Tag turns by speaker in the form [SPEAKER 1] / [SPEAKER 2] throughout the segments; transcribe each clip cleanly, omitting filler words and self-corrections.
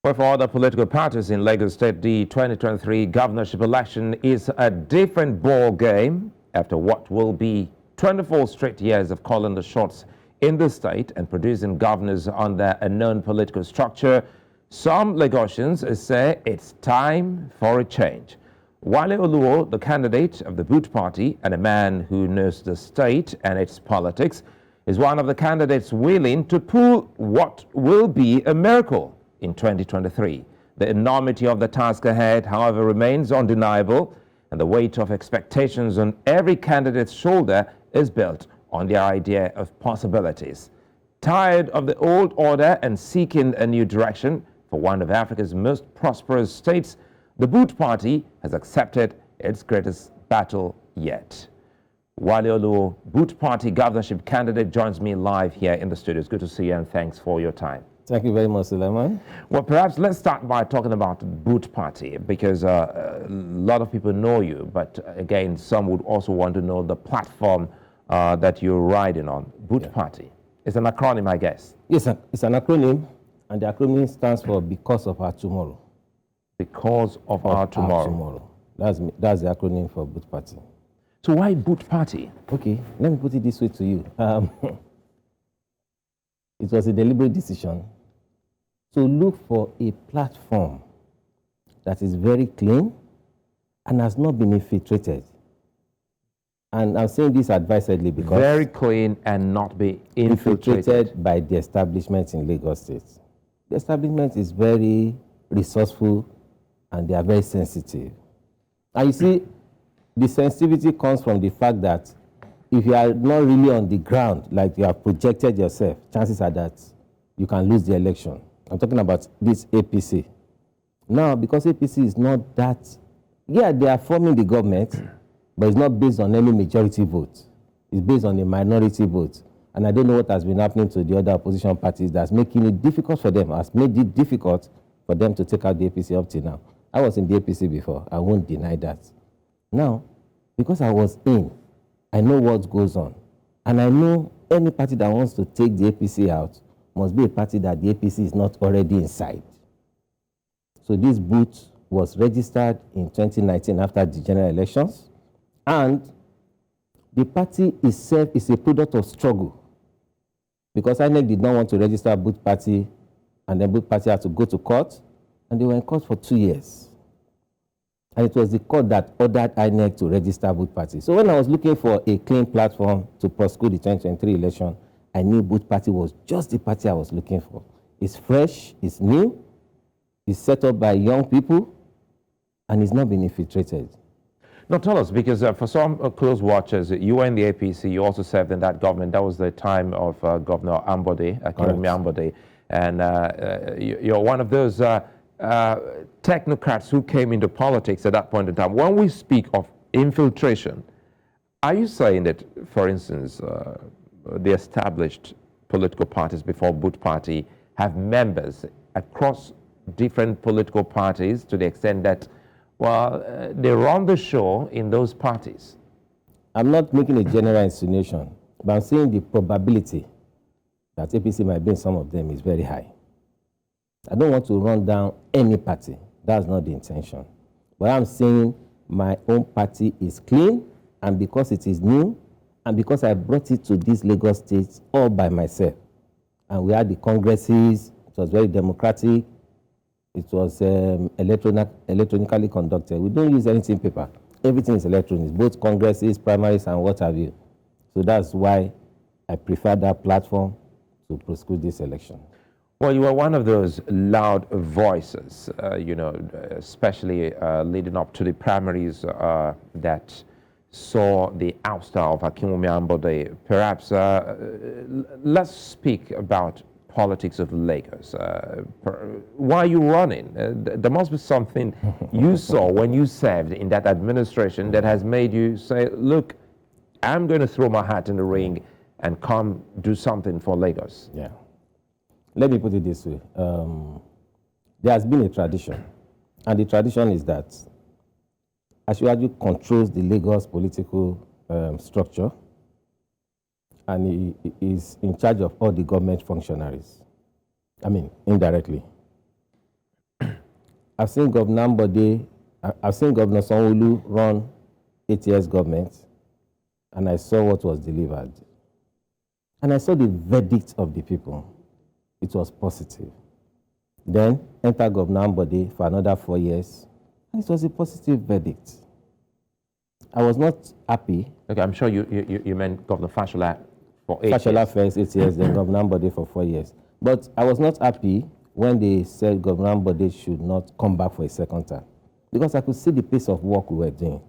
[SPEAKER 1] Well, for other political parties in Lagos State, the 2023 governorship election is a different ball game after what will be 24 straight years of calling the shots in the state and producing governors under a known political structure. Some Lagosians say it's time for a change. Wale Oluwo, the candidate of the Boot Party and a man who knows the state and its politics, is one of the candidates willing to pull what will be a miracle in 2023. The enormity of the task ahead, however, remains undeniable, and the weight of expectations on every candidate's shoulder is built on their idea of possibilities. Tired of the old order and seeking a new direction for one of Africa's most prosperous states, the Boot Party has accepted its greatest battle yet. Wale Oluwo, Boot Party governorship candidate, joins me live here in the studio. It's good to see you, and thanks for your time.
[SPEAKER 2] Thank you very much, Sulaiman.
[SPEAKER 1] Well, perhaps let's start by talking about the Boot Party, because a lot of people know you, but again, some would also want to know the platform that you're riding on. Boot Party. It's an acronym, I guess.
[SPEAKER 2] Yes, it's an acronym, and the acronym stands for Because of Our Tomorrow.
[SPEAKER 1] Because of our tomorrow.
[SPEAKER 2] That's the acronym for Boot Party.
[SPEAKER 1] So why Boot Party?
[SPEAKER 2] Okay, let me put it this way to you. It was a deliberate decision to look for a platform that is very clean and has not been infiltrated. And I'm saying this advisedly because...
[SPEAKER 1] Very clean and not be infiltrated
[SPEAKER 2] by the establishment in Lagos State. The establishment is very resourceful and they are very sensitive. And you see, the sensitivity comes from the fact that if you are not really on the ground, like you have projected yourself, chances are that you can lose the election. I'm talking about this APC. Now, because APC is not that, yeah, they are forming the government, but it's not based on any majority vote. It's based on a minority vote. And I don't know what has been happening to the other opposition parties that's making it difficult for them, has made it difficult for them to take out the APC up till now. I was in the APC before. I won't deny that. Now, because I was in, I know what goes on. And I know any party that wants to take the APC out must be a party that the APC is not already inside. So this boot was registered in 2019 after the general elections. And the party itself is a product of struggle. Because INEC did not want to register a Boot Party, and then Boot Party had to go to court, and they were in court for 2 years. And it was the court that ordered INEC to register Boot Party. So when I was looking for a clean platform to prosecute the 2023 election, I knew Boot Party was just the party I was looking for. It's fresh, it's new, it's set up by young people, and it's not been infiltrated.
[SPEAKER 1] Now tell us, because for some close watchers, you were in the APC, you also served in that government. That was the time of Governor Ambode, Ambode, and you're one of those technocrats who came into politics at that point in time. When we speak of infiltration, are you saying that, for instance, the established political parties before Boot Party have members across different political parties to the extent that, well, they run the show in those parties?
[SPEAKER 2] I'm not making a general insinuation, but I'm saying the probability that APC might be in some of them is very high. I don't want to run down any party. That's not the intention. But I'm saying my own party is clean, and because it is new, and because I brought it to this Lagos State all by myself. And we had the congresses, it was very democratic, it was electronically conducted. We don't use anything paper. Everything is electronic, both congresses, primaries, and what have you. So that's why I prefer that platform to prosecute this election.
[SPEAKER 1] Well, you were one of those loud voices, especially leading up to the primaries that saw the ouster of Akinwumi Ambode. Perhaps let's speak about politics of Lagos. Why are you running? There must be something you saw when you served in that administration that has made you say, look, I'm going to throw my hat in the ring and come do something for Lagos.
[SPEAKER 2] Yeah. Let me put it this way. There has been a tradition, and the tradition is that Asiwaju controls the Lagos political structure, and he is in charge of all the government functionaries. I mean, indirectly. I've seen Governor Ambode, I've seen Governor Sanwo-Olu run 8 years government, and I saw what was delivered. And I saw the verdict of the people. It was positive. Then enter Governor Ambode for another 4 years, and it was a positive verdict. I was not happy.
[SPEAKER 1] Okay, I'm sure you meant Governor Fashola for 8 years.
[SPEAKER 2] Fashola first 8 years, then Governor Ambode for 4 years. But I was not happy when they said Governor Ambode should not come back for a second term, because I could see the pace of work we were doing.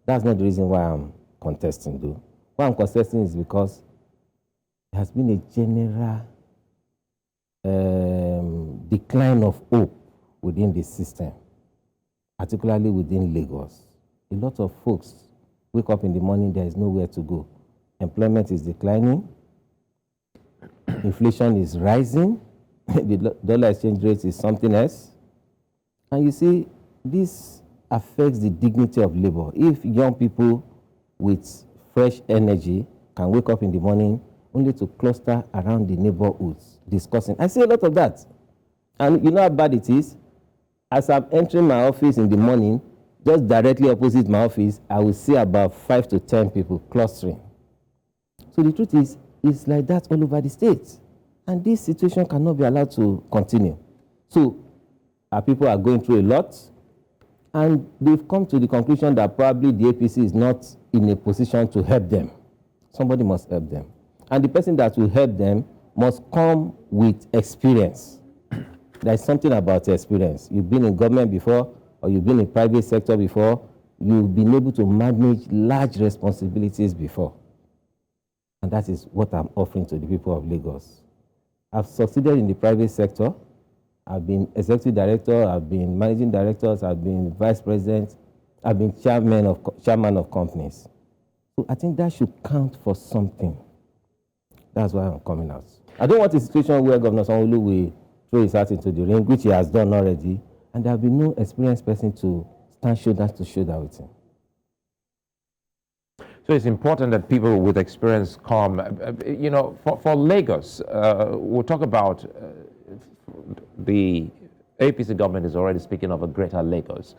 [SPEAKER 2] That's not the reason why I'm contesting, though. Why I'm contesting is because there has been a general decline of hope within the system, particularly within Lagos. A lot of folks wake up in the morning, there is nowhere to go. Employment is declining, inflation is rising, the dollar exchange rate is something else. And you see, this affects the dignity of labor. If young people with fresh energy can wake up in the morning only to cluster around the neighborhoods discussing. I see a lot of that. And you know how bad it is? As I'm entering my office in the morning, just directly opposite my office, I will see about 5 to 10 people clustering. So the truth is, it's like that all over the state. And this situation cannot be allowed to continue. So our people are going through a lot, and they've come to the conclusion that probably the APC is not in a position to help them. Somebody must help them. And the person that will help them must come with experience. There's something about experience. You've been in government before, or you've been in private sector before. You've been able to manage large responsibilities before. And that is what I'm offering to the people of Lagos. I've succeeded in the private sector. I've been executive director, I've been managing directors, I've been vice president, I've been chairman of companies. So I think that should count for something. That's why I'm coming out. I don't want a situation where Governor Sanwo-Olu will throw his hat into the ring, which he has done already, and there will be no experienced person to stand shoulder to shoulder with him.
[SPEAKER 1] So it's important that people with experience come. You know, for Lagos, we'll talk about the APC government is already speaking of a greater Lagos.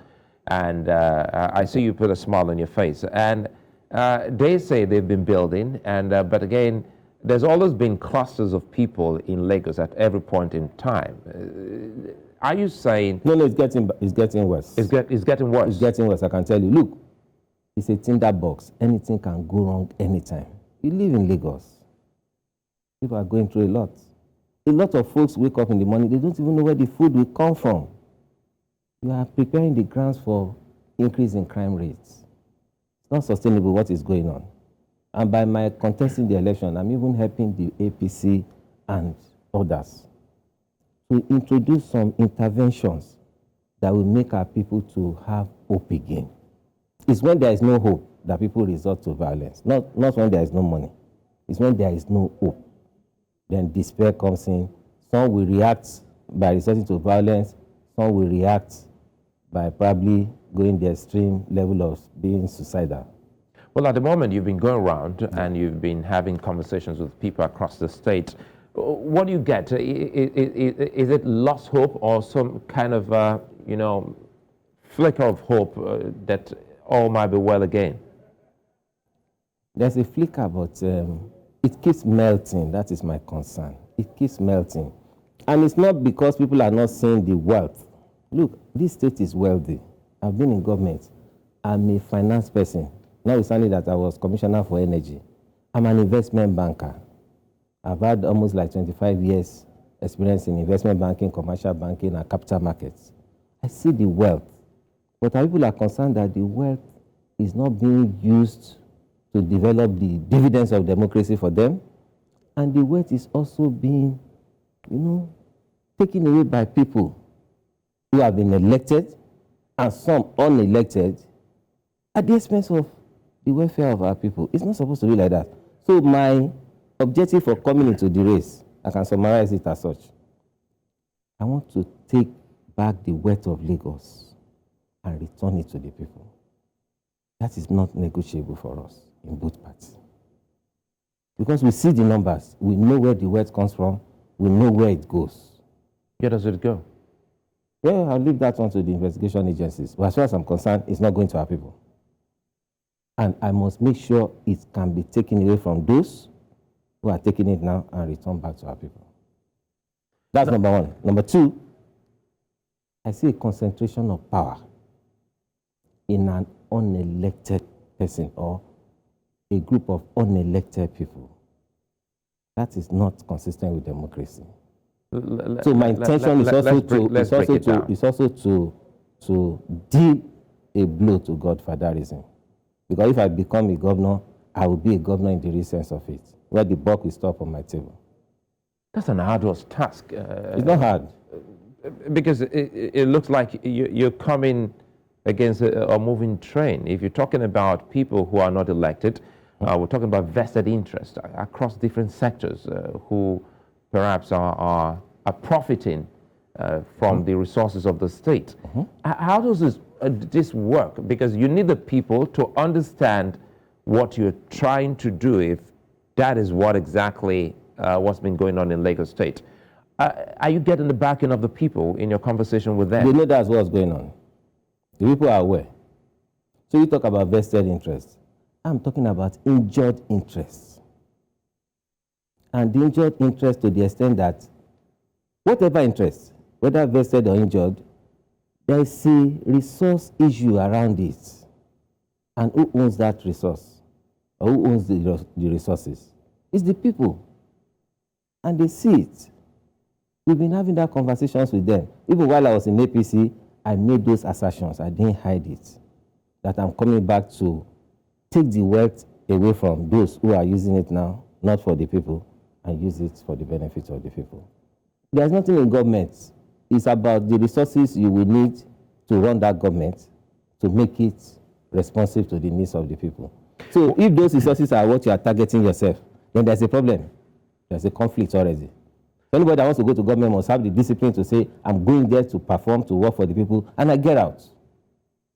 [SPEAKER 1] And I see you put a smile on your face. And they say they've been building, and but again, there's always been clusters of people in Lagos at every point in time. Are you saying...
[SPEAKER 2] No, it's getting worse.
[SPEAKER 1] It's getting worse? It's
[SPEAKER 2] getting worse, I can tell you. Look, it's a tinder box. Anything can go wrong anytime. You live in Lagos. People are going through a lot. A lot of folks wake up in the morning, they don't even know where the food will come from. You are preparing the grounds for increase in crime rates. It's not sustainable what is going on. And by my contesting the election, I'm even helping the APC and others to introduce some interventions that will make our people to have hope again. It's when there is no hope that people resort to violence, not when there is no money. It's when there is no hope. Then despair comes in. Some will react by resorting to violence. Some will react by probably going the extreme level of being suicidal.
[SPEAKER 1] Well, at the moment, you've been going around and you've been having conversations with people across the state. What do you get? Is it lost hope or some kind of, flicker of hope that all might be well again?
[SPEAKER 2] There's a flicker, but it keeps melting. That is my concern. It keeps melting. And it's not because people are not seeing the wealth. Look, this state is wealthy. I've been in government. I'm a finance person. Notwithstanding that I was commissioner for energy. I'm an investment banker. I've had almost like 25 years experience in investment banking, commercial banking, and capital markets. I see the wealth. But our people are concerned that the wealth is not being used to develop the dividends of democracy for them. And the wealth is also being, taken away by people who have been elected and some unelected at the expense of the welfare of our people. It's not supposed to be like that. So my objective for coming into the race, I can summarize it as such. I want to take back the wealth of Lagos and return it to the people. That is not negotiable for us in both parties. Because we see the numbers, we know where the wealth comes from, we know where it goes.
[SPEAKER 1] Where does it go?
[SPEAKER 2] Yeah, I'll leave that one to the investigation agencies. But as far as I'm concerned, it's not going to our people. And I must make sure it can be taken away from those who are taking it now and return back to our people. That's number one. Number two, I see a concentration of power in an unelected person or a group of unelected people. That is not consistent with democracy. So my intention is also to deal a blow to Godfatherism. Because if I become a governor, I will be a governor in the real sense of it, where the buck will stop on my table.
[SPEAKER 1] That's an arduous task.
[SPEAKER 2] It's not hard.
[SPEAKER 1] Because it looks like you're coming against a moving train. If you're talking about people who are not elected, we're talking about vested interest across different sectors who perhaps are profiting from the resources of the state. How does this work? Because you need the people to understand what you're trying to do, if that is what exactly what's been going on in Lagos State. Are you getting the backing of the people in your conversation with them?
[SPEAKER 2] They know that's what's going on. The people are aware. So you talk about vested interests. I'm talking about injured interests. And the injured interest to the extent that whatever interest, whether vested or injured, there is a resource issue around it. And who owns that resource? Or who owns the resources? It's the people. And they see it. We've been having that conversations with them. Even while I was in APC, I made those assertions. I didn't hide it. That I'm coming back to take the wealth away from those who are using it now, not for the people, and use it for the benefit of the people. There's nothing in government. It's about the resources you will need to run that government to make it responsive to the needs of the people. So if those resources are what you are targeting yourself, then there's a problem. There's a conflict already. Anybody that wants to go to government must have the discipline to say, I'm going there to perform, to work for the people, and I get out.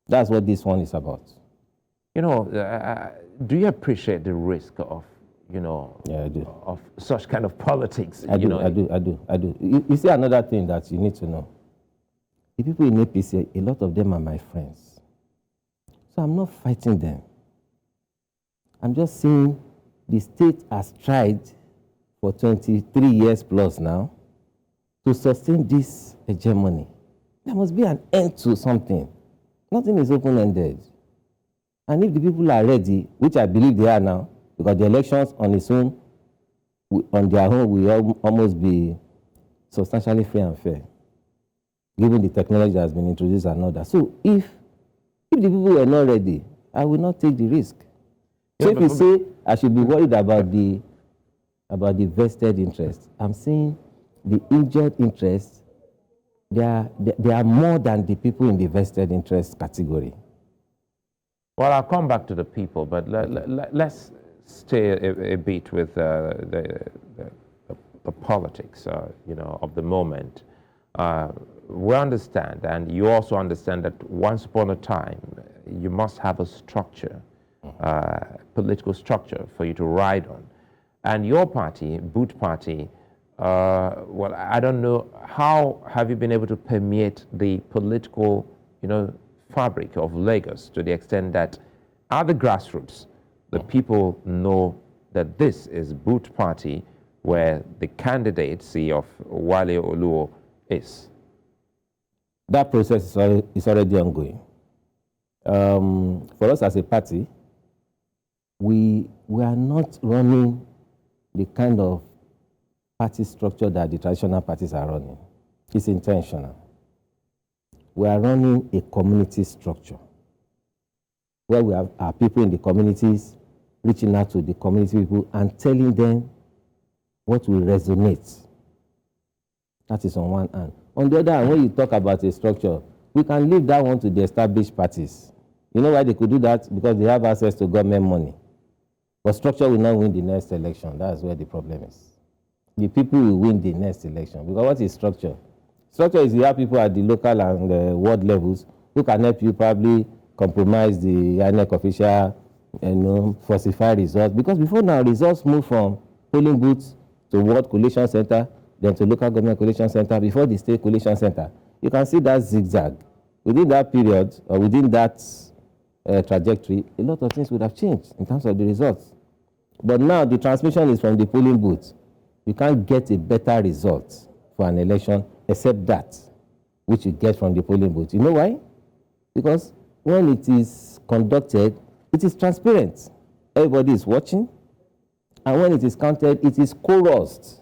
[SPEAKER 2] That's what this one is about.
[SPEAKER 1] You know, do you appreciate the risk of, you know,
[SPEAKER 2] I do.
[SPEAKER 1] Of such kind of politics?
[SPEAKER 2] I do. You see another thing that you need to know. The people in APC, a lot of them are my friends. So I'm not fighting them. I'm just saying the state has tried for 23 years plus now to sustain this hegemony. There must be an end to something. Nothing is open-ended. And if the people are ready, which I believe they are now, because the elections on its own, on their own, will almost be substantially free and fair, given the technology that has been introduced and all that. So if the people are not ready, I will not take the risk. So if you say I should be worried about the vested interest, I'm saying the injured interest, they are more than the people in the vested interest category.
[SPEAKER 1] Well, I'll come back to the people, but let's stay a bit with the politics, you know, of the moment. We understand, and you also understand that once upon a time, you must have a structure, political structure for you to ride on. And your party, Boot Party, well, I don't know, how have you been able to permeate the political, you know, fabric of Lagos to the extent that at the grassroots, the people know that this is Boot Party where the candidacy of Wale Oluwo is?
[SPEAKER 2] That process is already ongoing. For us as a party, we are not running the kind of party structure that the traditional parties are running. It's intentional. We are running a community structure where we have our people in the communities reaching out to the community people and telling them what will resonate. That is on one hand. On the other hand, when you talk about a structure, we can leave that one to the established parties. You know why they could do that? Because they have access to government money. But structure will not win the next election. That's where the problem is. The people will win the next election. Because what is structure? Structure is you have people at the local and world levels who can help you probably compromise the INEC official, falsify results. Because before now, results move from polling booths to World Collation Center, then to local government collation center, before the state collation center. you can see that zigzag. Within that period, or within that trajectory, a lot of things would have changed in terms of the results. But now the transmission is from the polling booth. You can't get a better result for an election except that which you get from the polling booth. You know why? Because when it is conducted, it is transparent. Everybody is watching. And when it is counted, it is chorused.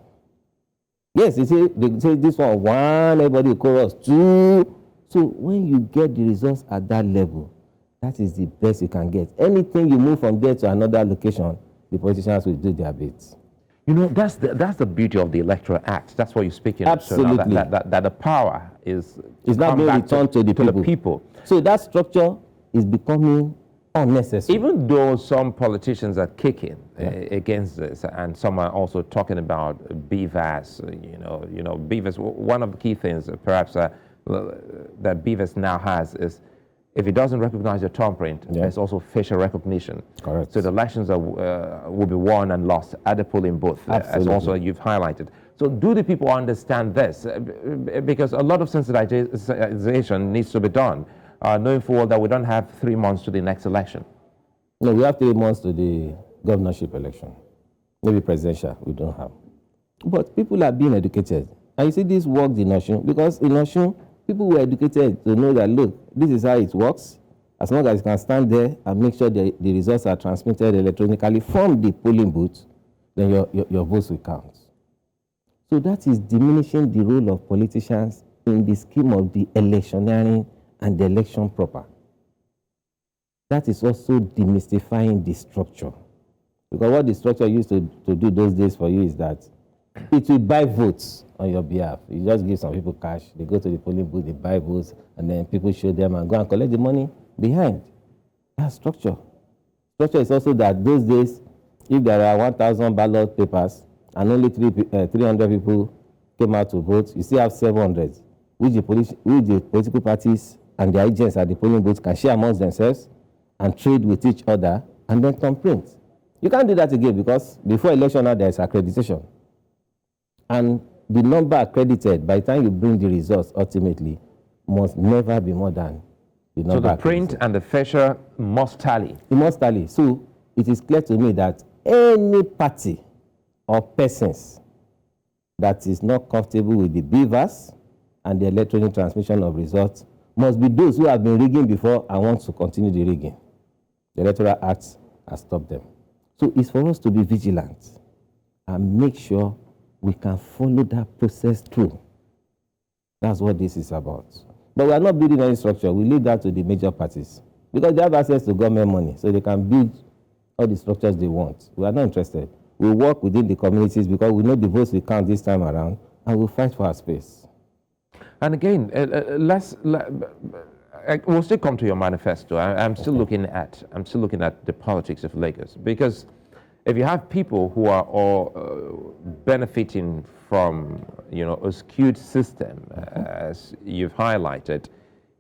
[SPEAKER 2] Yes, they say this one, everybody chorus, 2. So when you get the results at that level, that is the best you can get. Anything you move from there to another location, the politicians will do their bits.
[SPEAKER 1] You know, that's the beauty of the Electoral Act. That's what you're speaking of.
[SPEAKER 2] Absolutely.
[SPEAKER 1] So that the power is
[SPEAKER 2] not being returned to the people. So that structure is becoming unnecessary.
[SPEAKER 1] Even though some politicians are kicking against this, and some are also talking about BVAS, BVAS, one of the key things perhaps that BVAS now has is if it doesn't recognize your thumbprint, there's also facial recognition.
[SPEAKER 2] Correct.
[SPEAKER 1] So the elections will be won and lost at the polling booth, as also you've highlighted. So do the people understand this? Because a lot of sensitization needs to be done, knowing full well that we don't have 3 months to the next election.
[SPEAKER 2] No, we have 3 months to the governorship election. Maybe presidential, we don't have. But people are being educated. And you see this worked in Osun, because in Osun, people were educated to know that, look, this is how it works. As long as you can stand there and make sure the results are transmitted electronically from the polling booth, then your votes will count. So that is diminishing the role of politicians in the scheme of the electioneering and the election proper. That is also demystifying the structure. Because what the structure used to do those days for you is that it will buy votes on your behalf. You just give some people cash, they go to the polling booth, they buy votes, and then people show them and go and collect the money behind. That's structure. Structure is also that those days, if there are 1,000 ballot papers and only 300 people came out to vote, you still have 700, which the political parties and their agents at the polling booth can share amongst themselves and trade with each other and then thumbprint. You can't do that again because before election now there is accreditation. And the number accredited, by the time you bring the results ultimately, must never be more than the number. So
[SPEAKER 1] the print and the facial must tally.
[SPEAKER 2] It must tally. So it is clear to me that any party or persons that is not comfortable with the BVAS and the electronic transmission of results must be those who have been rigging before and want to continue the rigging. The Electoral Act has stopped them. So it's for us to be vigilant and make sure we can follow that process through. That's what this is about. But we are not building any structure. We leave that to the major parties because they have access to government money, so they can build all the structures they want. We are not interested. We work within the communities because we know the votes will count this time around, and we'll fight for our space.
[SPEAKER 1] And again, we'll still come to your manifesto. I'm still looking at the politics of Lagos, because if you have people who are all benefiting from a skewed system, as you've highlighted,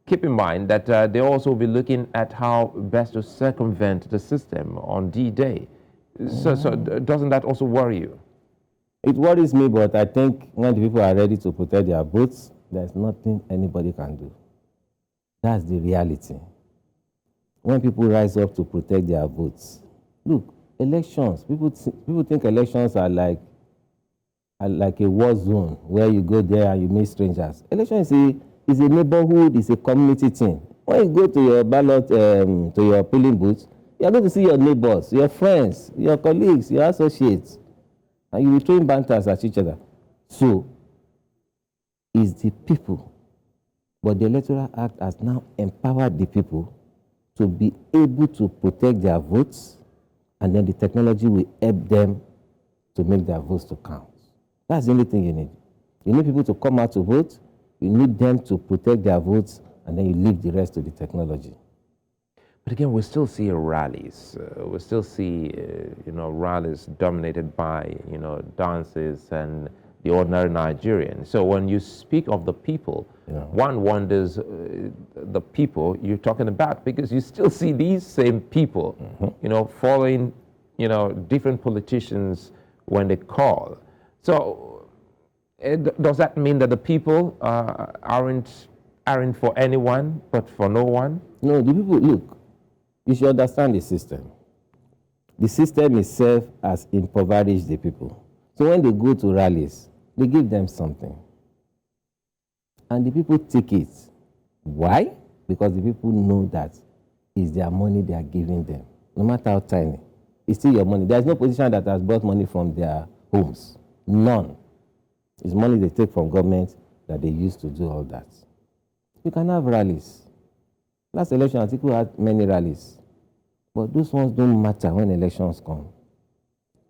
[SPEAKER 1] keep in mind that they also will be looking at how best to circumvent the system on D-Day. So doesn't that also worry you?
[SPEAKER 2] It worries me, but I think when the people are ready to protect their votes, there's nothing anybody can do. That's the reality. When people rise up to protect their votes, look, elections, people think elections are like a war zone where you go there and you meet strangers. Election is a neighborhood, it's a community thing. When you go to your ballot, to your polling booth, you're going to see your neighbors, your friends, your colleagues, your associates, and you'll be throwing banters at each other. So, it's the people. But the Electoral Act has now empowered the people to be able to protect their votes, and then the technology will help them to make their votes to count. That's the only thing you need. You need people to come out to vote, you need them to protect their votes, and then you leave the rest to the technology.
[SPEAKER 1] But again, we still see rallies. We still see, rallies dominated by, dances and the ordinary Nigerian. So when you speak of the people, one wonders the people you're talking about, because you still see these same people, following, different politicians when they call. So Does that mean that the people aren't for anyone but for no one?
[SPEAKER 2] No, the people, look, you should understand the system. The system itself has impoverished the people. So when they go to rallies, they give them something. And the people take it. Why? Because the people know that it's their money they are giving them. No matter how tiny, it's still your money. There's no position that has brought money from their homes. None. It's money they take from government that they use to do all that. You can have rallies. Last election, Atiku had many rallies. But those ones don't matter when elections come.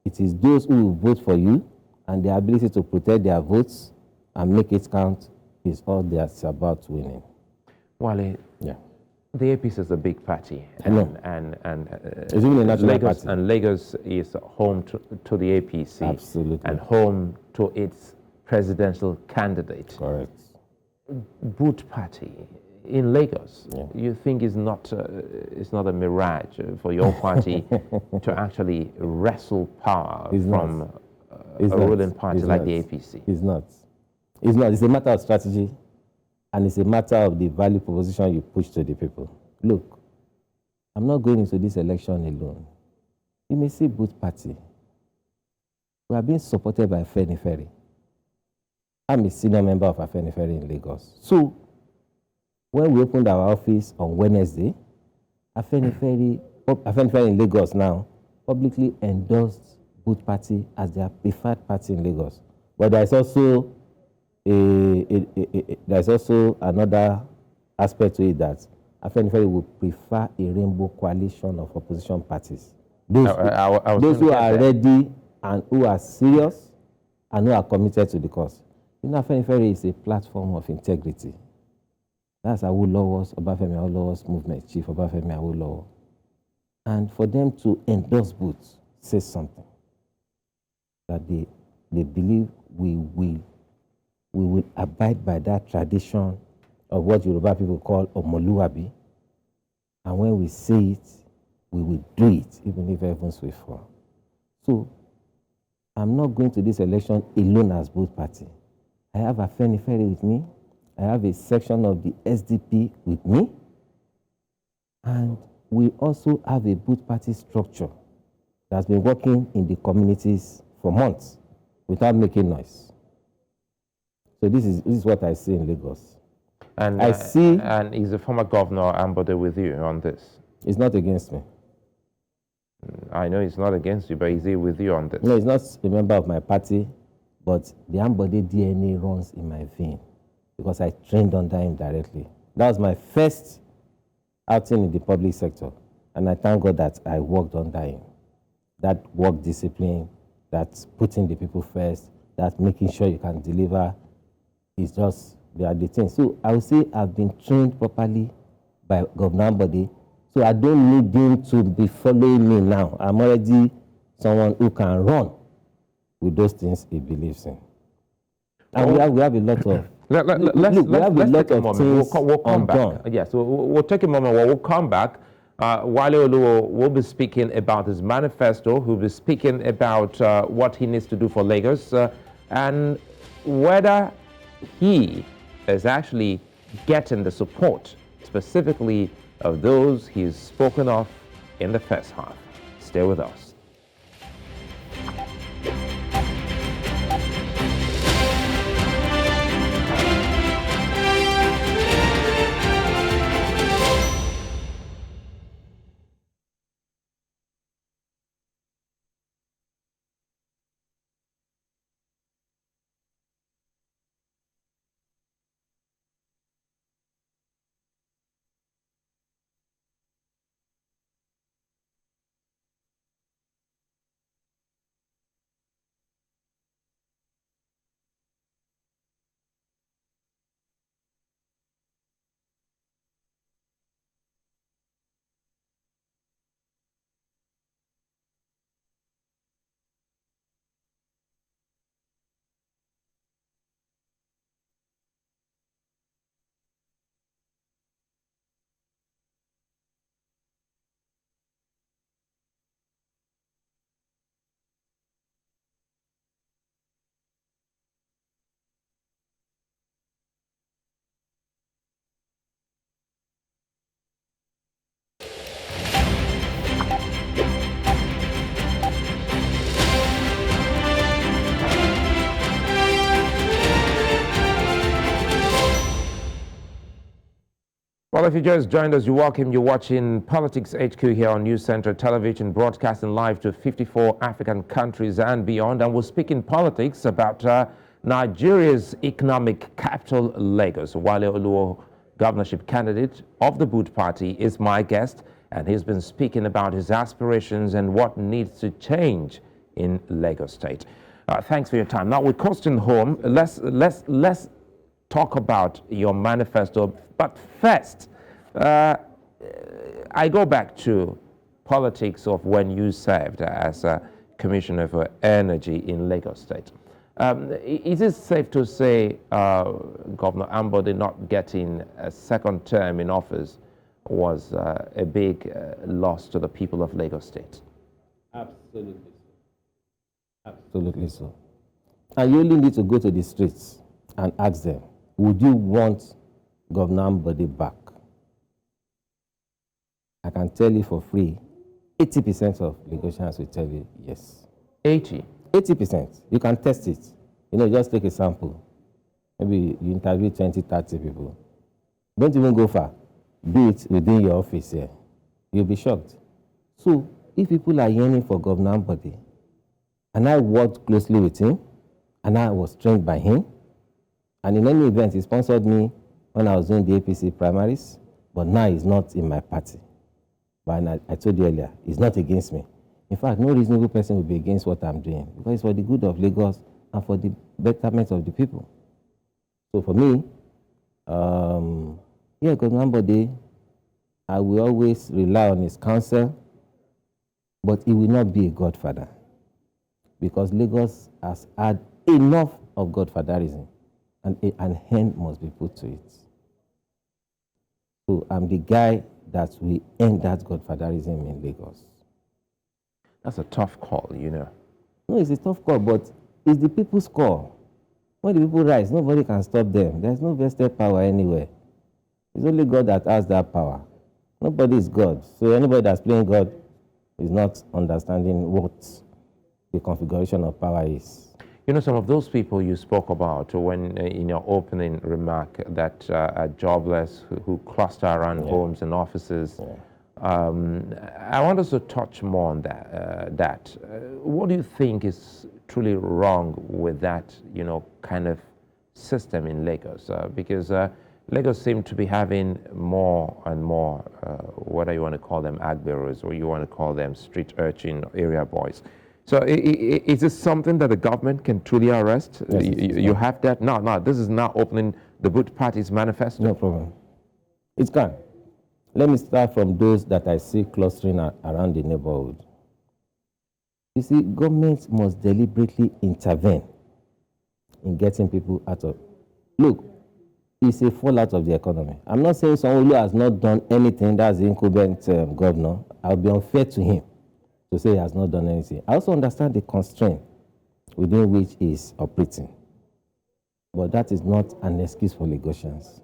[SPEAKER 2] It is those who will vote for you and the ability to protect their votes and make it count is all that's about winning.
[SPEAKER 1] Wale,
[SPEAKER 2] yeah.
[SPEAKER 1] The APC is a big party. And
[SPEAKER 2] it's even a national party.
[SPEAKER 1] And Lagos is home to the APC.
[SPEAKER 2] Absolutely.
[SPEAKER 1] And home to its presidential candidate.
[SPEAKER 2] Correct.
[SPEAKER 1] Boot party in Lagos, you think is not a mirage for your party to actually wrestle power from a ruling party like the APC?
[SPEAKER 2] It's not. It's not. It's a matter of strategy, and it's a matter of the value proposition you push to the people. Look, I'm not going into this election alone. You may see both party. We are being supported by Afenifere. I'm a senior member of Afenifere in Lagos. So, when we opened our office on Wednesday, Afenifere in Lagos now publicly endorsed both party as their preferred party in Lagos. But there's also another aspect to it that Afenifere would prefer a rainbow coalition of opposition parties. Those who are ready and who are serious and who are committed to the cause. You know, Afenifere is a platform of integrity. That's Obafemi Awolowo's movement, Chief Obafemi Awolowo. And for them to endorse Boots says something. That they believe we will abide by that tradition of what Yoruba people call Omoluabi. And when we say it, we will do it, even if heavens will fall. So, I'm not going to this election alone as both party. I have Afenifere with me. I have a section of the SDP with me. And we also have a both party structure that's been working in the communities for months without making noise. So this is what I see in Lagos.
[SPEAKER 1] And and is the former governor Ambode with you on this?
[SPEAKER 2] It's not against me.
[SPEAKER 1] I know it's not against you, but is he with you on this?
[SPEAKER 2] No, he's not a member of my party, but the Ambode DNA runs in my vein because I trained under him directly. That was my first outing in the public sector, and I thank God that I worked under him. That work discipline, that putting the people first, that making sure you can deliver, is just, they are the things. So I would say I've been trained properly by Governor Ambode, so I don't need him to be following me now. I'm already someone who can run with those things he believes in. And we have a lot of...
[SPEAKER 1] Let's take a moment. We'll come back. Yes, we'll take a moment. We'll come back. Wale Oluwo will be speaking about his manifesto. He'll be speaking about what he needs to do for Lagos and whether he is actually getting the support, specifically of those he's spoken of in the first half. Stay with us. Well, if you just joined us, you're welcome. You're watching Politics HQ here on News Center Television, broadcasting live to 54 African countries and beyond. And we're speaking politics about Nigeria's economic capital, Lagos. Wale Oluwo, governorship candidate of the Boot Party, is my guest, and he's been speaking about his aspirations and what needs to change in Lagos State. Thanks for your time. Now, we're coasting home. Let's talk about your manifesto. But first, I go back to politics of when you served as a Commissioner for Energy in Lagos State. Is it safe to say Governor Ambode not getting a second term in office was a big loss to the people of Lagos State?
[SPEAKER 2] Absolutely so. Absolutely so. And you only need to go to the streets and ask them, would you want Governor Ambode back? I can tell you for free, 80% of Lagosians will tell you yes. 80%. You can test it. You know, just take a sample. Maybe you interview 20, 30 people. Don't even go far. Do it within your office here. You'll be shocked. So, if people are yearning for Governor Ambode, and I worked closely with him, and I was trained by him, and in any event, he sponsored me when I was doing the APC primaries, but now he's not in my party. But I told you earlier, he's not against me. In fact, no reasonable person will be against what I'm doing, because it's for the good of Lagos and for the betterment of the people. So for me, Governor Ambode, I will always rely on his counsel, but he will not be a godfather, because Lagos has had enough of godfatherism, and an end must be put to it. So I'm the guy that will end that godfatherism in Lagos.
[SPEAKER 1] That's a tough call, you know.
[SPEAKER 2] No, it's a tough call, but it's the people's call. When the people rise, nobody can stop them. There's no vested power anywhere. It's only God that has that power. Nobody is God. So anybody that's playing God is not understanding what the configuration of power is.
[SPEAKER 1] You know, some of those people you spoke about when in your opening remark that are jobless, who cluster around homes and offices. I want us to touch more on that. What do you think is truly wrong with that, you know, kind of system in Lagos? Because Lagos seems to be having more and more, whether you want to call them agberos or you want to call them street urchin area boys. So is this something that the government can truly arrest?
[SPEAKER 2] Yes,
[SPEAKER 1] you have that? No, this is now opening the Boot Party's manifesto.
[SPEAKER 2] No problem. It can. Let me start from those that I see clustering around the neighborhood. You see, government must deliberately intervene in getting people out of... Look, it's a fallout of the economy. I'm not saying someone who has not done anything, that's the incumbent governor. I'll be unfair to him to say he has not done anything. I also understand the constraint within which he is operating. But that is not an excuse for Lagosians.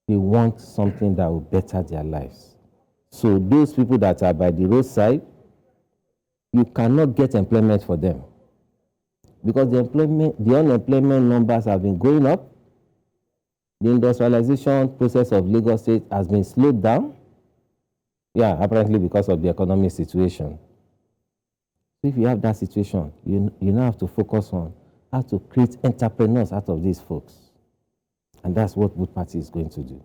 [SPEAKER 2] They want something that will better their lives. So those people that are by the roadside, you cannot get employment for them, because the unemployment numbers have been going up. The industrialization process of Lagos State has been slowed down. Yeah, apparently because of the economic situation. So if you have that situation, you now have to focus on how to create entrepreneurs out of these folks. And that's what Boot Party is going to do.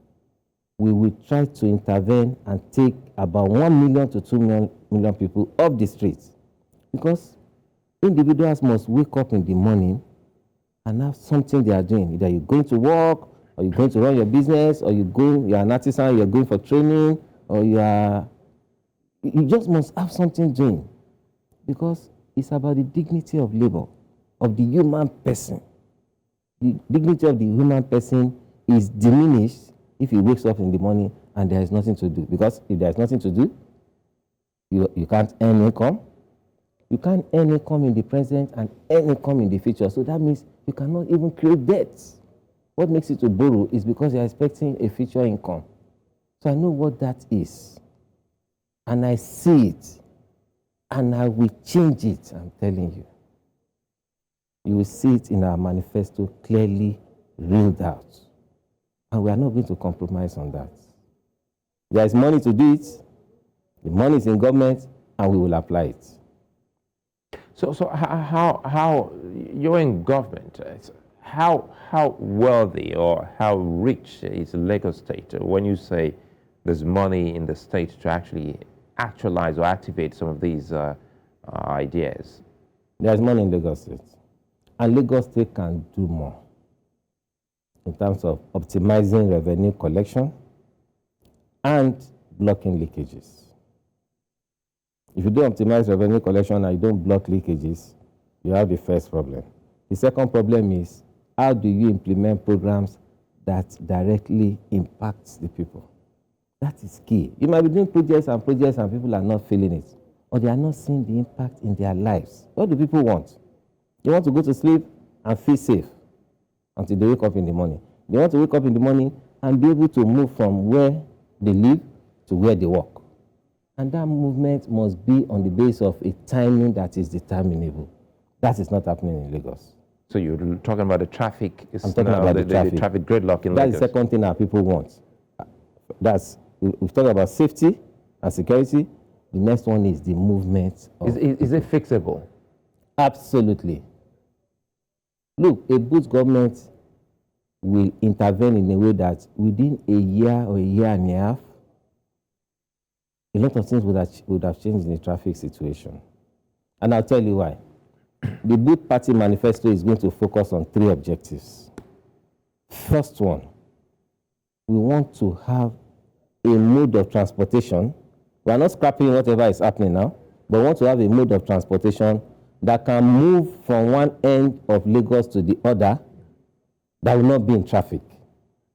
[SPEAKER 2] We will try to intervene and take about 1 million to 2 million people off the streets. Because individuals must wake up in the morning and have something they are doing. Either you're going to work, or you're going to run your business, or you're an artisan, you're going for training, or you just must have something doing. Because it's about the dignity of labor, of the human person. The dignity of the human person is diminished if he wakes up in the morning and there is nothing to do. Because if there is nothing to do, you can't earn income. You can't earn income in the present and earn income in the future. So that means you cannot even create debts. What makes it to borrow is because you're expecting a future income. So I know what that is. And I see it. And I will change it, I'm telling you. You will see it in our manifesto clearly reeled out. And we are not going to compromise on that. There is money to do it. The money is in government, and we will apply it.
[SPEAKER 1] So how you're in government? How wealthy or how rich is Lagos State when you say there's money in the state to actually actualize or activate some of these ideas?
[SPEAKER 2] There's money in Lagos State, and Lagos State can do more in terms of optimizing revenue collection and blocking leakages. If you don't optimize revenue collection and you don't block leakages, you have the first problem. The second problem is, how do you implement programs that directly impact the people? That is key. You might be doing projects and people are not feeling it, or they are not seeing the impact in their lives. What do people want? They want to go to sleep and feel safe until they wake up in the morning. They want to wake up in the morning and be able to move from where they live to where they work. And that movement must be on the basis of a timing that is determinable. That is not happening in Lagos.
[SPEAKER 1] So you're talking about the traffic?
[SPEAKER 2] I'm talking about the
[SPEAKER 1] traffic gridlock in Lagos.
[SPEAKER 2] That's the second thing our people want. We've talked about safety and security. The next one is the movement.
[SPEAKER 1] Is it fixable?
[SPEAKER 2] Absolutely. Look, a good government will intervene in a way that within a year or a year and a half, a lot of things would have changed in the traffic situation. And I'll tell you why. The Boot Party manifesto is going to focus on 3 objectives. First one, we want to have a mode of transportation. We are not scrapping whatever is happening now, but we want to have a mode of transportation that can move from one end of Lagos to the other, that will not be in traffic,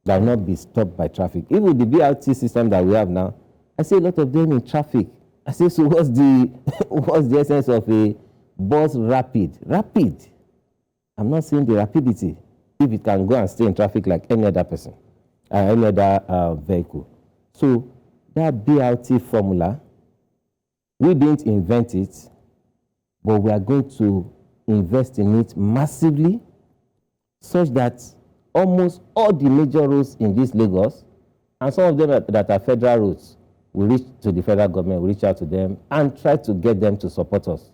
[SPEAKER 2] that will not be stopped by traffic. Even with the BRT system that we have now, I see a lot of them in traffic. I say, so what's the essence of a bus rapid? Rapid. I'm not seeing the rapidity if it can go and stay in traffic like any other person, any other vehicle. So that BRT formula, we didn't invent it, but we are going to invest in it massively, such that almost all the major roads in this Lagos, and some of them that are federal roads, we reach to the federal government, we reach out to them and try to get them to support us,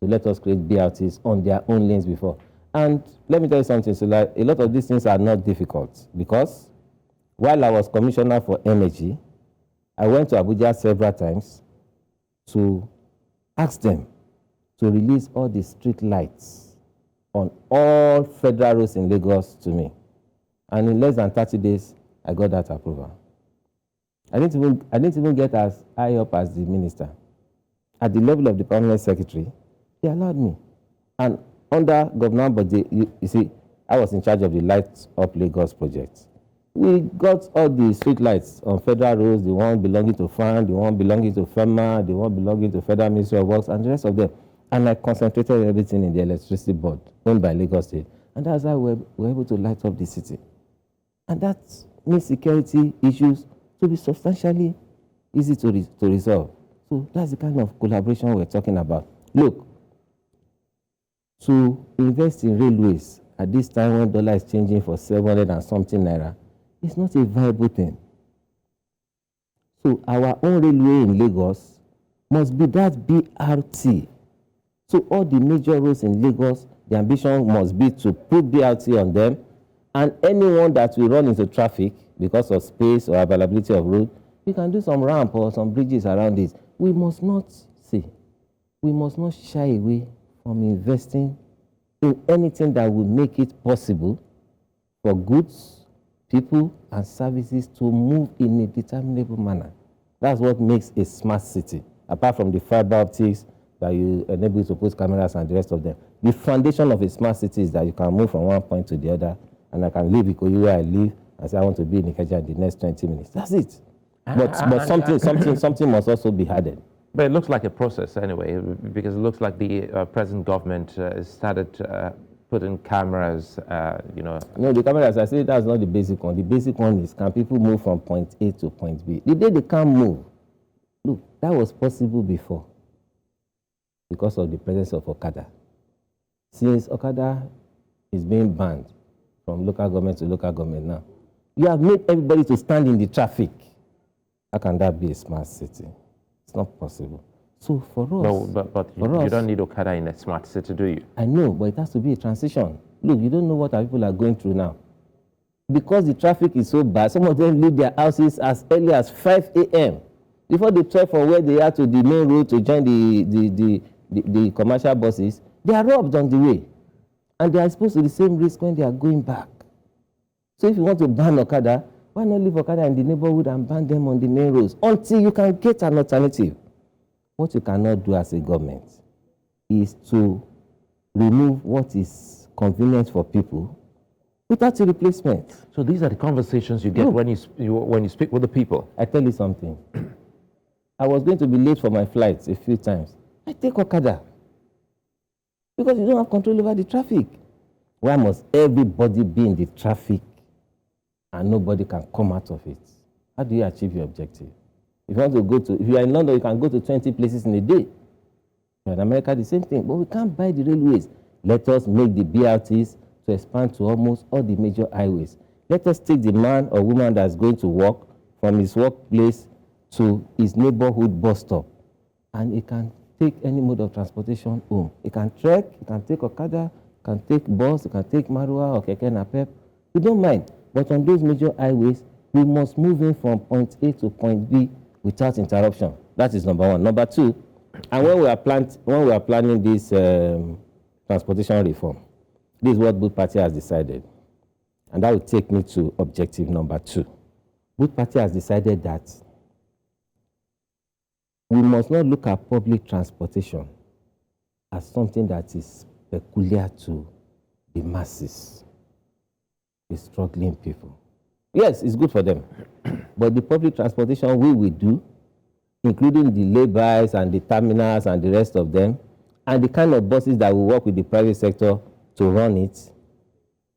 [SPEAKER 2] to let us create BRTs on their own lanes before. And let me tell you something, so like, a lot of these things are not difficult, because while I was commissioner for energy, I went to Abuja several times to ask them to release all the street lights on all federal roads in Lagos to me. And in less than 30 days, I got that approval. I didn't even get as high up as the minister. At the level of the permanent secretary, they allowed me. And under Governor Budget, you see, I was in charge of the Lights Up Lagos project. We got all the street lights on federal roads, the one belonging to FAN, the one belonging to FEMA, the one belonging to Federal Ministry of Works, and the rest of them. And I concentrated everything in the electricity board owned by Lagos State. And that's how we're able to light up the city. And that makes security issues to be substantially easy to resolve. So that's the kind of collaboration we're talking about. Look, to invest in railways at this time when dollar is changing for 700 and something naira, it's not a viable thing. So our own railway in Lagos must be that BRT. So all the major roads in Lagos, the ambition must be to put BRT on them, and anyone that will run into traffic because of space or availability of road, we can do some ramp or some bridges around it. We must not shy away from investing in anything that will make it possible for goods, people, and services to move in a determinable manner. That's what makes a smart city, apart from the fiber optics that you enable to put cameras and the rest of them. The foundation of a smart city is that you can move from one point to the other, and I can leave Ikoyi where I live and say I want to be in Ikeja in the next 20 minutes. That's it. But something must also be added.
[SPEAKER 1] But it looks like a process anyway, because it looks like the present government started putting cameras,
[SPEAKER 2] No, the cameras, I say that's not the basic one. The basic one is, can people move from point A to point B? The day they can't move, look, that was possible before because of the presence of Okada. Since Okada is being banned from local government to local government now, you have made everybody to stand in the traffic. How can that be a smart city? It's not possible. So for us...
[SPEAKER 1] No, but you don't need Okada in a smart city, do you?
[SPEAKER 2] I know, but it has to be a transition. Look, you don't know what our people are going through now. Because the traffic is so bad, some of them leave their houses as early as 5 a.m. Before they trek from where they are to the main road to join the commercial buses, they are robbed on the way. And they are exposed to the same risk when they are going back. So if you want to ban Okada, why not leave Okada in the neighborhood and ban them on the main roads until you can get an alternative? What you cannot do as a government is to remove what is convenient for people without a replacement.
[SPEAKER 1] So these are the conversations you get when you speak with the people.
[SPEAKER 2] I tell you something. I was going to be late for my flights a few times. I take Okada because you don't have control over the traffic. Why must everybody be in the traffic and nobody can come out of it? How do you achieve your objective? If you are in London, you can go to 20 places in a day. If you're in America, the same thing. But we can't buy the railways. Let us make the BRTs to expand to almost all the major highways. Let us take the man or woman that's going to work from his workplace to his neighborhood bus stop, and he can take any mode of transportation home. He can trek, he can take Okada, he can take bus, he can take Marua or Keke Napep. We don't mind. But on those major highways, we must move in from point A to point B without interruption. That is number one. Number two, and when we are planning this transportation reform, this is what Both Party has decided. And that will take me to objective number two. Both Party has decided that we must not look at public transportation as something that is peculiar to the masses, the struggling people. Yes, it's good for them. But the public transportation we will do, including the laybys and the terminals and the rest of them, and the kind of buses that will work with the private sector to run it,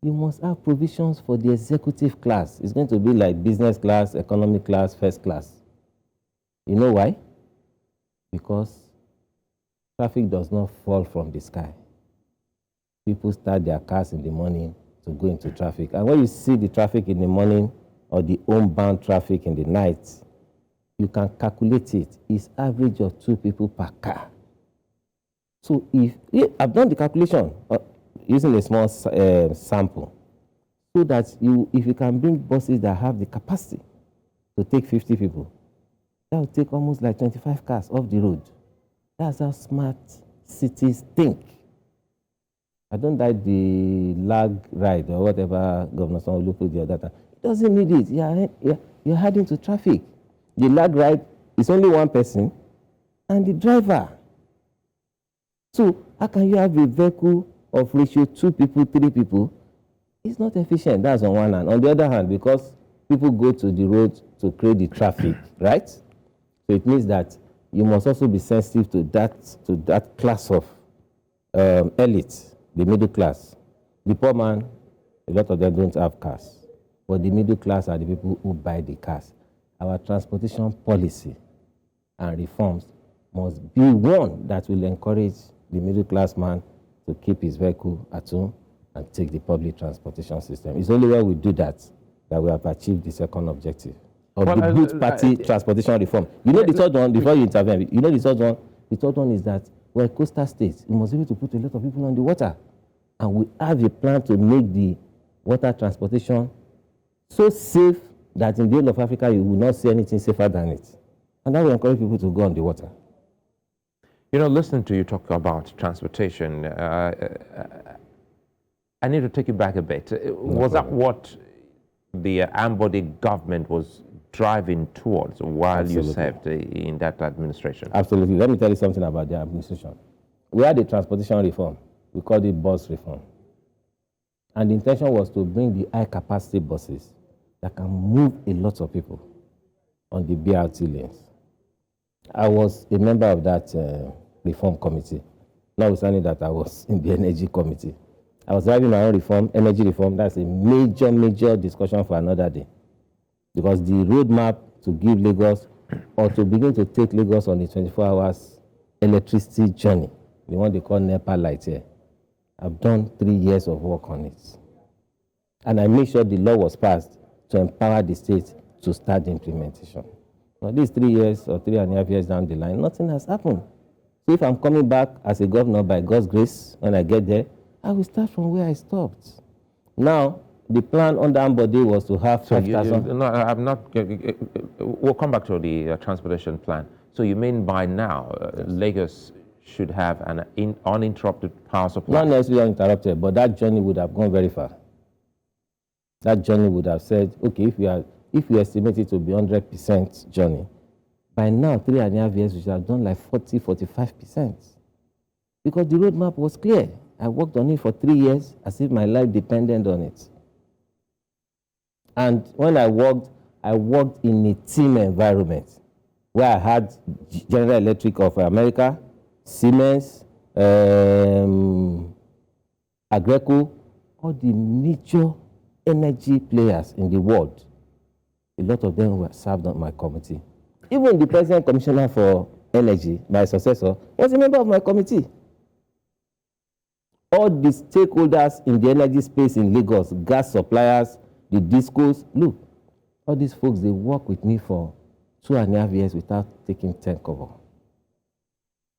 [SPEAKER 2] you must have provisions for the executive class. It's going to be like business class, economy class, first class. You know why? Because traffic does not fall from the sky. People start their cars in the morning to go into traffic. And when you see the traffic in the morning or the homebound traffic in the night, you can calculate it. It's average of 2 people per car. So I've done the calculation using a small sample, so that if you can bring buses that have the capacity to take 50 people, that will take almost like 25 cars off the road. That's how smart cities think. I don't like the lag ride or whatever Governor Oluwo put the other time. It doesn't need it. You're heading to traffic. The lag ride is only one person and the driver. So how can you have a vehicle of ratio 2 people, 3 people? It's not efficient. That's on one hand. On the other hand, because people go to the road to create the traffic, right? So it means that you must also be sensitive to that class of elite, the middle class. The poor man, a lot of them don't have cars. But the middle class are the people who buy the cars. Our transportation policy and reforms must be one that will encourage the middle class man to keep his vehicle at home and take the public transportation system. It's only when we do that that we have achieved the second objective of the Both Party transportation reform. You know the third one, before you intervene, you know the third one? The third one is that we're a coastal state. We must be able to put a lot of people on the water. And we have a plan to make the water transportation so safe that in the whole of Africa, you will not see anything safer than it. And that will encourage people to go on the water.
[SPEAKER 1] You know, listening to you talk about transportation, I need to take you back a bit. Was that what the Ambody government was driving towards while you served in that administration?
[SPEAKER 2] Absolutely. Let me tell you something about the administration. We had a transportation reform. We called it bus reform. And the intention was to bring the high-capacity buses that can move a lot of people on the BRT lanes. I was a member of that reform committee, notwithstanding that I was in the energy committee. I was driving my own reform, energy reform. That's a major, major discussion for another day. Because the roadmap to give Lagos, or to begin to take Lagos on a 24 hours electricity journey, the one they call NEPA light here, I've done 3 years of work on it. And I made sure the law was passed to empower the state to start the implementation. Now, these 3 years or 3.5 years down the line, nothing has happened. So if I'm coming back as a governor by God's grace, when I get there, I will start from where I stopped. Now, the plan under Ambode was to have 5,000.
[SPEAKER 1] No, I'm not. We'll come back to the transportation plan. So you mean by now, Lagos should have an uninterrupted power supply?
[SPEAKER 2] Not necessarily uninterrupted, but that journey would have gone very far. That journey would have said, okay, if you estimate it to be 100% journey, by now, 3.5 years, we should have done like 40-45%. Because the roadmap was clear. I worked on it for 3 years as if my life depended on it. And when I worked in a team environment where I had General Electric of America, Siemens, Agreco, all the major energy players in the world. A lot of them were served on my committee. Even the President Commissioner for Energy, my successor, was a member of my committee. All the stakeholders in the energy space in Lagos, gas suppliers, the discos, look, all these folks, they work with me for 2.5 years without taking 10 kobo.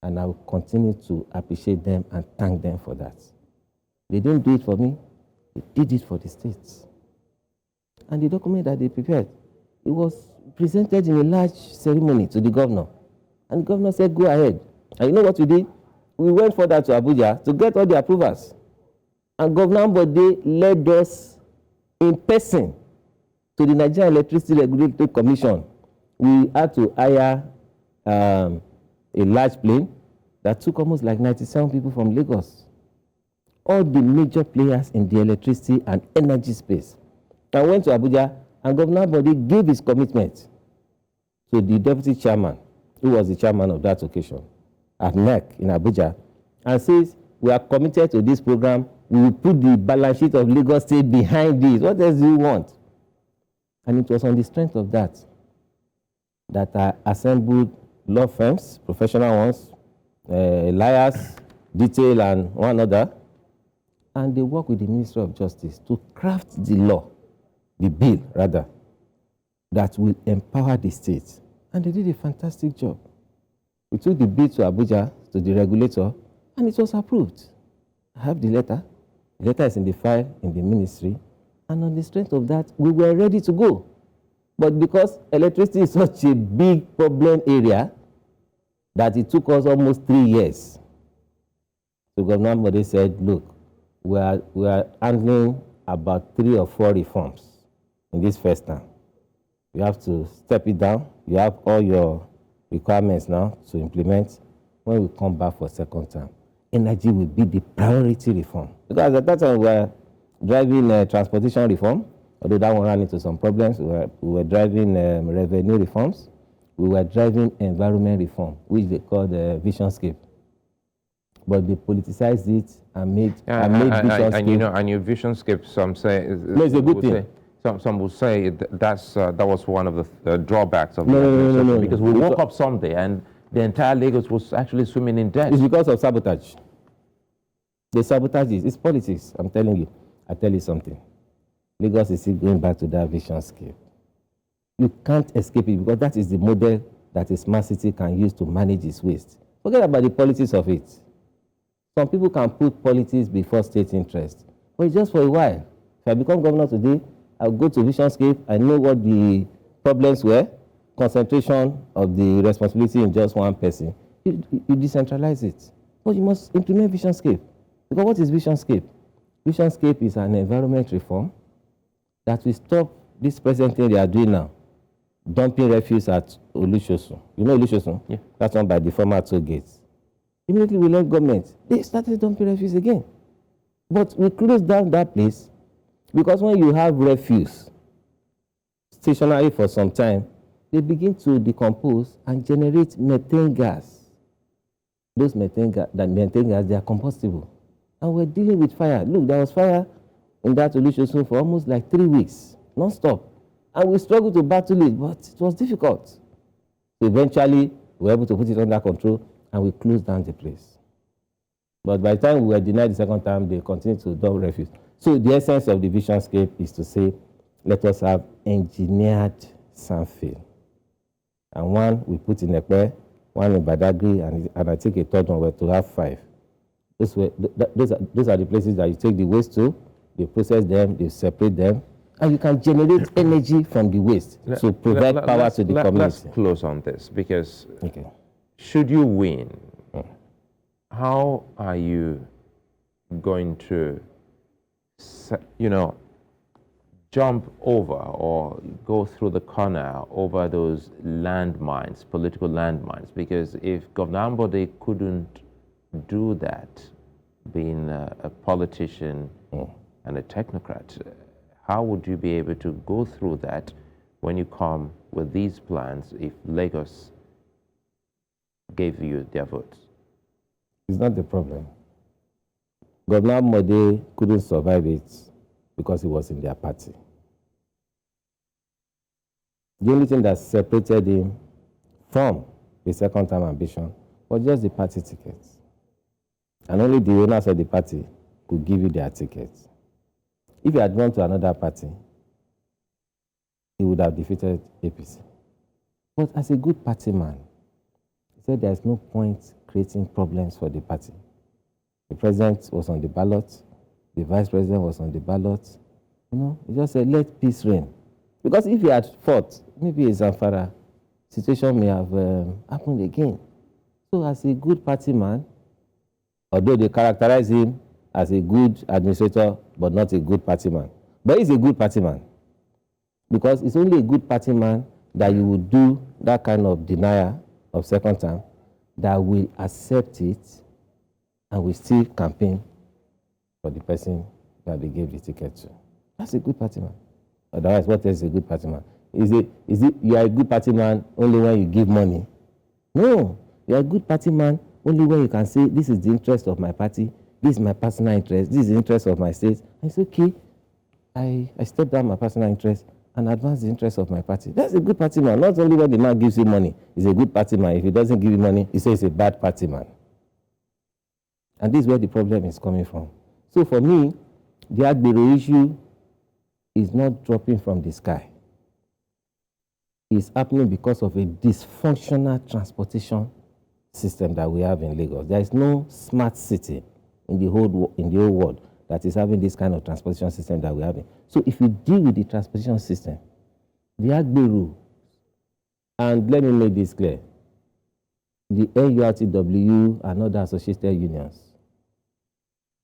[SPEAKER 2] And I will continue to appreciate them and thank them for that. They didn't do it for me, they did it for the states. And the document that they prepared, it was presented in a large ceremony to the governor. And the governor said, go ahead. And you know what we did? We went further to Abuja to get all the approvals. And Governor Ambode led us in person to the Nigerian Electricity Regulatory Commission. We had to hire a large plane that took almost like 97 people from Lagos. All the major players in the electricity and energy space. I went to Abuja, and Governor Ambode gave his commitment to the deputy chairman, who was the chairman of that occasion, at NEC in Abuja, and says, we are committed to this program. We will put the balance sheet of Lagos State behind this. What else do you want? And it was on the strength of that I assembled law firms, professional ones, Elias, Detail, and one other, and they worked with the Ministry of Justice to craft the law, the bill rather, that will empower the states. And they did a fantastic job. We took the bill to Abuja, to the regulator, and it was approved. I have the letter. The letter is in the file in the ministry. And on the strength of that, we were ready to go. But because electricity is such a big problem area, that it took us almost 3 years. So Governor Ambode said, look, we are handling about 3 or 4 reforms in this first term. You have to step it down. You have all your requirements now to implement. When we come back for second term, energy will be the priority reform. Because at that time we were driving transportation reform, although that one ran into some problems. We were driving revenue reforms. We were driving environment reform, which they called Visionscape. But they politicized it and made Visionscape.
[SPEAKER 1] And you know, and your Visionscape, some say
[SPEAKER 2] no, it's a good thing.
[SPEAKER 1] Some will say that was one of the drawbacks of
[SPEAKER 2] no,
[SPEAKER 1] because we woke up someday and the entire Lagos was actually swimming in debt.
[SPEAKER 2] It's because of sabotage. They sabotage it. It's politics, I'm telling you. I tell you something. Lagos is still going back to that Visionscape. You can't escape it because that is the model that a smart city can use to manage its waste. Forget about the politics of it. Some people can put politics before state interest. But it's just for a while. If I become governor today, I'll go to Visionscape. I know what the problems were. Concentration of the responsibility in just one person. You decentralize it. But you must implement Visionscape. Because what is Visionscape? Visionscape is an environment reform that will stop this present thing they are doing now. Dumping refuse at Olusosun. You know Olusosun?
[SPEAKER 1] Yeah.
[SPEAKER 2] That's one by the former toll gates. Immediately we left government, they started dumping refuse again. But we closed down that place because when you have refuse stationary for some time, they begin to decompose and generate methane gas. Those methane gas, they are combustible. And we're dealing with fire. Look, there was fire in that Olusosun for almost like 3 weeks, non-stop. And we struggled to battle it, but it was difficult. So eventually, we were able to put it under control, and we closed down the place. But by the time we were denied the second time, they continued to dump refuse. So the essence of the Visionscape is to say, let us have engineered sandfill. and one we put in Ekpe, one in Badagry, and I take a third one, where to have 5. Those are the places that you take the waste to, they process them, they separate them, and you can generate energy from the waste to provide power to the community.
[SPEAKER 1] Let's close on this, because should you win, how are you going to, jump over or go through the corner over those landmines, political landmines? Because if Governor Ambode couldn't do that, being a politician and a technocrat, how would you be able to go through that when you come with these plans if Lagos gave you their votes?
[SPEAKER 2] It's not the problem. Governor Ambode couldn't survive it because he was in their party. The only thing that separated him from the second-term ambition was just the party tickets. And only the owners of the party could give you their tickets. If he had gone to another party, he would have defeated APC. But as a good party man, he said there's no point creating problems for the party. The president was on the ballot, the vice president was on the ballot. He just said, let peace reign. Because if he had fought, maybe a Zamfara situation may have happened again. So as a good party man, although they characterize him as a good administrator, but not a good party man. But he's a good party man. Because it's only a good party man that you would do that kind of denial of second term that will accept it and will still campaign for the person that they gave the ticket to. That's a good party man. Otherwise, what else is a good party man? Is it you are a good party man only when you give money? No, you are a good party man only when you can say, this is the interest of my party, this is my personal interest, this is the interest of my state. And it's okay, I step down my personal interest and advance the interest of my party. That's a good party man. Not only when the man gives you money, he's a good party man. If he doesn't give you money, he says he's a bad party man. And this is where the problem is coming from. So for me, the Agbero issue is not dropping from the sky. It's happening because of a dysfunctional transportation system that we have in Lagos. There is no smart city in the whole world that is having this kind of transportation system that we're having. So if you deal with the transportation system, the Agbero, and let me make this clear, the NURTW and other associated unions,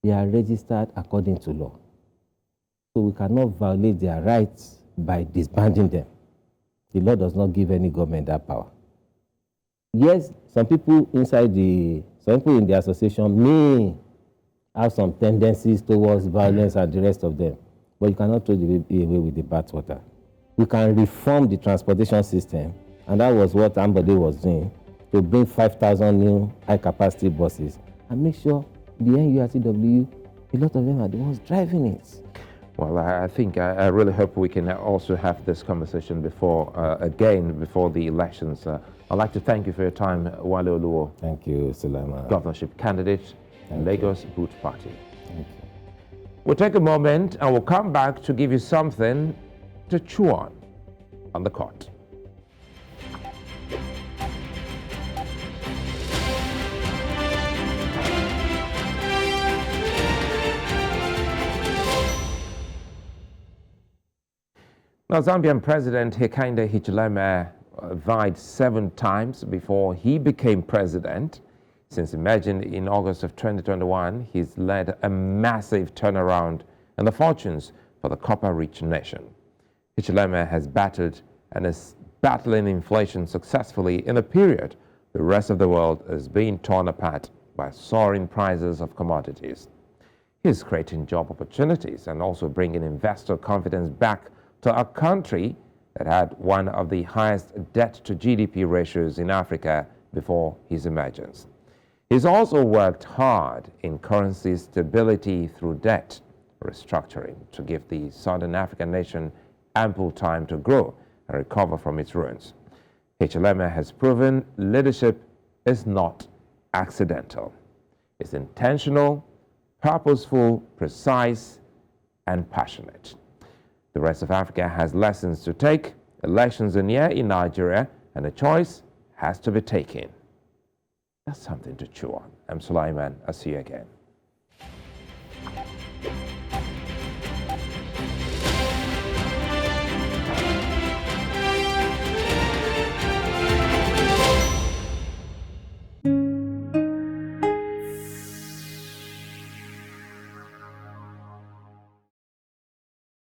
[SPEAKER 2] they are registered according to law. So we cannot violate their rights by disbanding them. The law does not give any government that power. Yes, some people in the association may have some tendencies towards violence and the rest of them, but you cannot throw the baby away with the bathwater. We can reform the transportation system, and that was what Ambode was doing, to bring 5,000 new high-capacity buses and make sure the NURTW, a lot of them are the ones driving it.
[SPEAKER 1] Well, I think I really hope we can also have this conversation before the elections. I'd like to thank you for your time, Wale Oluwo.
[SPEAKER 2] Thank you, Sulaiman.
[SPEAKER 1] Governorship candidate, Lagos Boot Party.
[SPEAKER 2] Thank you.
[SPEAKER 1] We'll take a moment and we'll come back to give you something to chew on the court. Now, Zambian President Hakainde Hichilema vied 7 times before he became president. Since emerging in August of 2021, he's led a massive turnaround in the fortunes for the copper-rich nation. Hichilema has battled and is battling inflation successfully in a period the rest of the world is being torn apart by soaring prices of commodities. He's creating job opportunities and also bringing investor confidence back to a country that had one of the highest debt-to-GDP ratios in Africa before his emergence. He's also worked hard in currency stability through debt restructuring to give the Southern African nation ample time to grow and recover from its ruins. Hichilema has proven leadership is not accidental. It's intentional, purposeful, precise, and passionate. The rest of Africa has lessons to take. Elections are near in Nigeria, and a choice has to be taken. That's something to chew on. I'm Sulaiman. I'll see you again.